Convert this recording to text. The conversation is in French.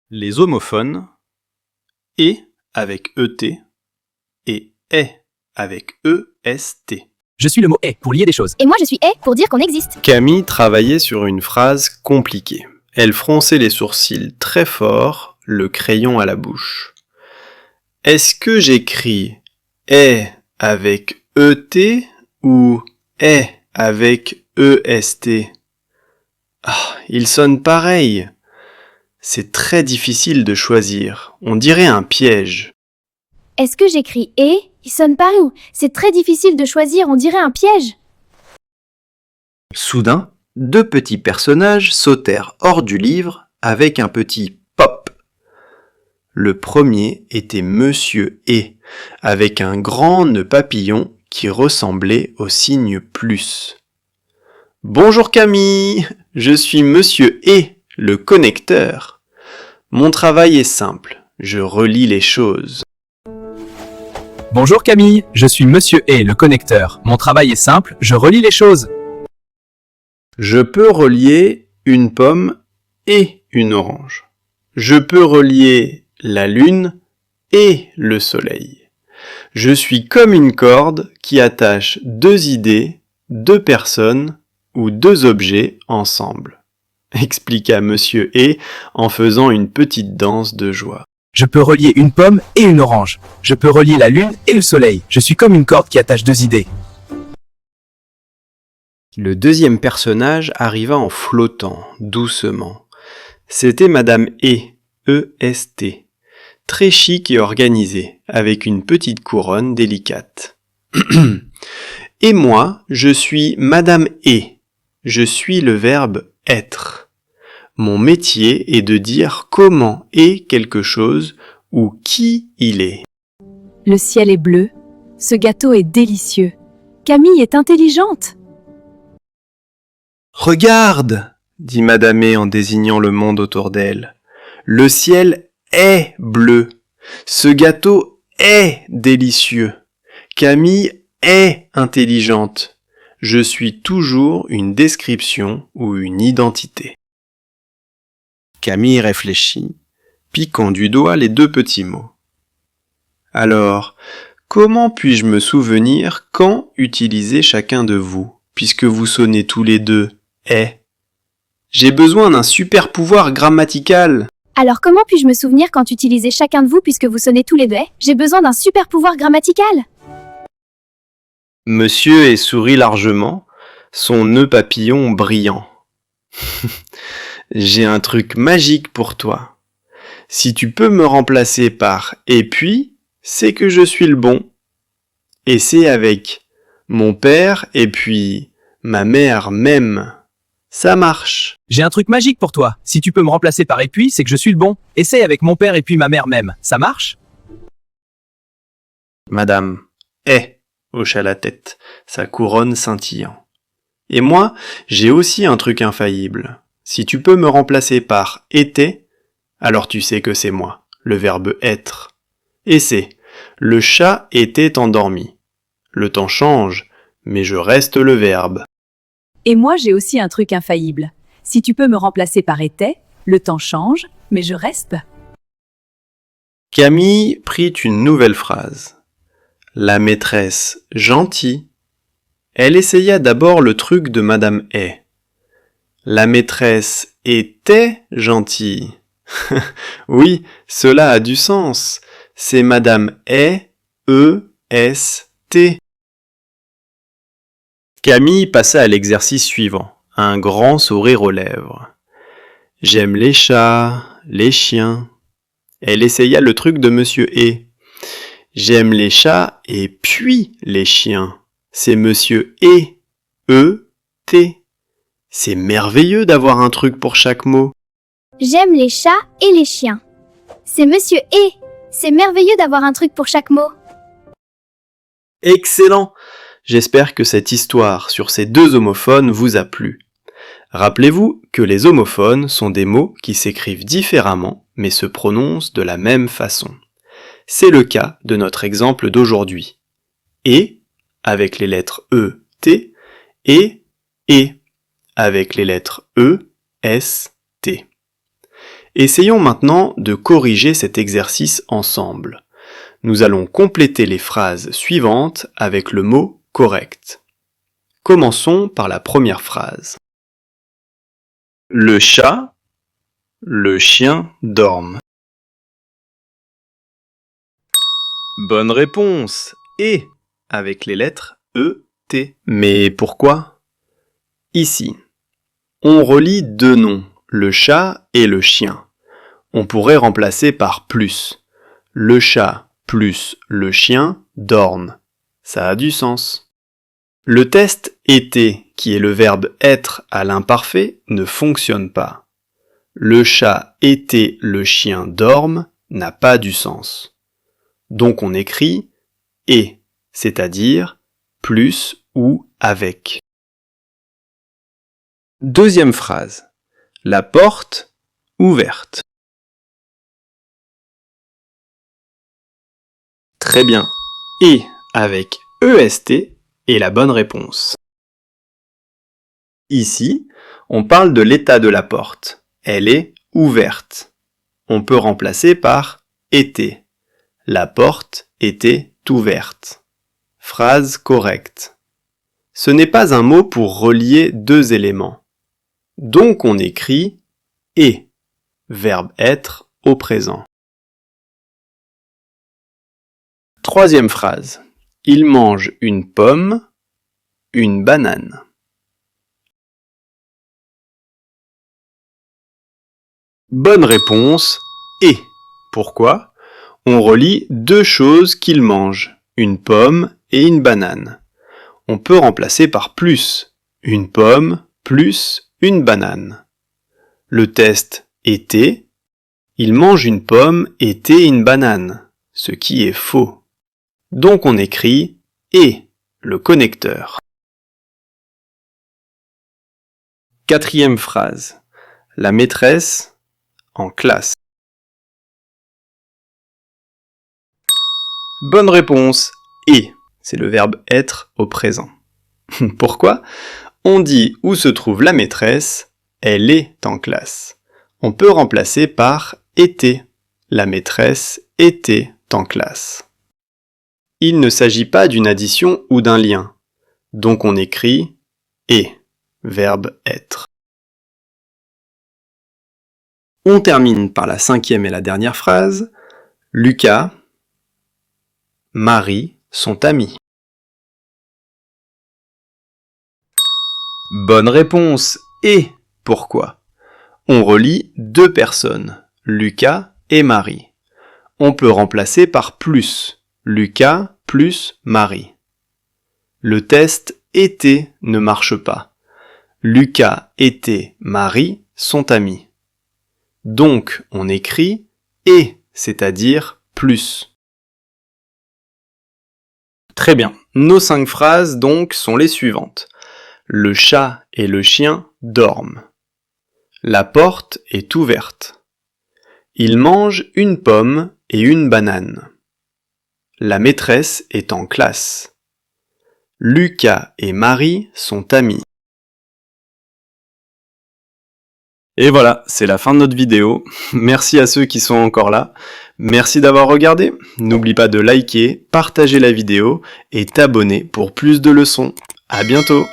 Les homophones et avec ET et est avec EST. Je suis le mot est pour lier des choses. Et moi je suis est pour dire qu'on existe. Camille travaillait sur une phrase compliquée. Elle fronçait les sourcils très fort, le crayon à la bouche. Est-ce que j'écris est avec ET ou est avec EST? Ils sonnent pareil. C'est très difficile de choisir. On dirait un piège. Est-ce que j'écris et? Il sonne pareil ou? C'est très difficile de choisir, on dirait un piège. Soudain, deux petits personnages sautèrent hors du livre avec un petit pop. Le premier était Monsieur E, avec un grand nœud papillon qui ressemblait au signe plus. Bonjour Camille, je suis Monsieur E, le connecteur. Mon travail est simple, je relie les choses. Bonjour Camille, je suis Monsieur E, le connecteur. Mon travail est simple, je relie les choses. Je peux relier une pomme et une orange. Je peux relier la lune et le soleil. Je suis comme une corde qui attache deux idées, deux personnes ou deux objets ensemble, expliqua Monsieur E en faisant une petite danse de joie. Je peux relier une pomme et une orange. Je peux relier la lune et le soleil. Je suis comme une corde qui attache deux idées. Le deuxième personnage arriva en flottant, doucement. C'était Madame E, E-S-T, très chic et organisée, avec une petite couronne délicate. Et moi, je suis Madame E. Je suis le verbe être. Mon métier est de dire comment est quelque chose ou qui il est. Le ciel est bleu. Ce gâteau est délicieux. Camille est intelligente. Regarde, dit Madame E en désignant le monde autour d'elle. Le ciel est bleu. Ce gâteau est délicieux. Camille est intelligente. Je suis toujours une description ou une identité. Camille réfléchit, piquant du doigt les deux petits mots. Alors, comment puis-je me souvenir quand utiliser chacun de vous, puisque vous sonnez tous les deux est? J'ai besoin d'un super pouvoir grammatical. Alors comment puis-je me souvenir quand utiliser chacun de vous puisque vous sonnez tous les deux? J'ai besoin d'un super pouvoir grammatical. Monsieur E sourit largement, son nœud papillon brillant. J'ai un truc magique pour toi. Si tu peux me remplacer par « et puis », c'est que je suis le bon. Et c'est avec « mon père et puis ma mère m'aime ». Ça marche. J'ai un truc magique pour toi. Si tu peux me remplacer par et puis, c'est que je suis le bon. Essaye avec mon père et puis ma mère m'aime. Ça marche? Madame E hocha la tête, sa couronne scintillant. Et moi, j'ai aussi un truc infaillible. Si tu peux me remplacer par « était », alors tu sais que c'est moi, le verbe être. Et c'est « le chat était endormi ». Le temps change, mais je reste le verbe. Et moi, j'ai aussi un truc infaillible. Si tu peux me remplacer par était, le temps change, mais je reste. Camille prit une nouvelle phrase. La maîtresse gentille. Elle essaya d'abord le truc de Madame E. La maîtresse était gentille. Oui, cela a du sens. C'est Madame E, E-S-T. Camille passa à l'exercice suivant, un grand sourire aux lèvres. J'aime les chats, les chiens. Elle essaya le truc de Monsieur E. J'aime les chats et puis les chiens. C'est Monsieur E, E-T. C'est merveilleux d'avoir un truc pour chaque mot. J'aime les chats et les chiens. C'est Monsieur E. C'est merveilleux d'avoir un truc pour chaque mot. Excellent! J'espère que cette histoire sur ces deux homophones vous a plu. Rappelez-vous que les homophones sont des mots qui s'écrivent différemment mais se prononcent de la même façon. C'est le cas de notre exemple d'aujourd'hui. Et avec les lettres E, T et avec les lettres E, S, T. Essayons maintenant de corriger cet exercice ensemble. Nous allons compléter les phrases suivantes avec le mot correct. Commençons par la première phrase. Le chat, le chien dorment. Bonne réponse. Et avec les lettres E, T. Mais pourquoi? Ici, on relie deux noms, le chat et le chien. On pourrait remplacer par plus. Le chat plus le chien dorment. Ça a du sens. Le test était, qui est le verbe être à l'imparfait, ne fonctionne pas. Le chat était le chien dorment n'a pas du sens. Donc on écrit et, c'est-à-dire plus ou avec. Deuxième phrase. La porte ouverte. Très bien. Et avec EST est la bonne réponse. Ici, on parle de l'état de la porte. Elle est ouverte. On peut remplacer par était. La porte était ouverte. Phrase correcte. Ce n'est pas un mot pour relier deux éléments. Donc on écrit et, verbe être au présent. Troisième phrase. Il mange une pomme, une banane. Bonne réponse, et. Pourquoi? On relie deux choses qu'il mange, une pomme et une banane. On peut remplacer par plus, une pomme plus une banane. Le test était, il mange une pomme et une banane, ce qui est faux. Donc on écrit et, le connecteur. Quatrième phrase. La maîtresse en classe. Bonne réponse. Et, c'est le verbe être au présent. Pourquoi? On dit où se trouve la maîtresse, elle est en classe. On peut remplacer par était. La maîtresse était en classe. Il ne s'agit pas d'une addition ou d'un lien. Donc on écrit et, verbe être. On termine par la cinquième et la dernière phrase. Lucas, Marie sont amis. Bonne réponse. Et pourquoi? On relie deux personnes, Lucas et Marie. On peut remplacer par plus. Lucas plus Marie. Le test était ne marche pas. Lucas et Marie sont amis. Donc on écrit et, c'est-à-dire plus. Très bien. Nos 5 phrases donc sont les suivantes. Le chat et le chien dorment. La porte est ouverte. Ils mangent une pomme et une banane. La maîtresse est en classe. Lucas et Marie sont amis. Et voilà, c'est la fin de notre vidéo. Merci à ceux qui sont encore là. Merci d'avoir regardé. N'oublie pas de liker, partager la vidéo et t'abonner pour plus de leçons. À bientôt!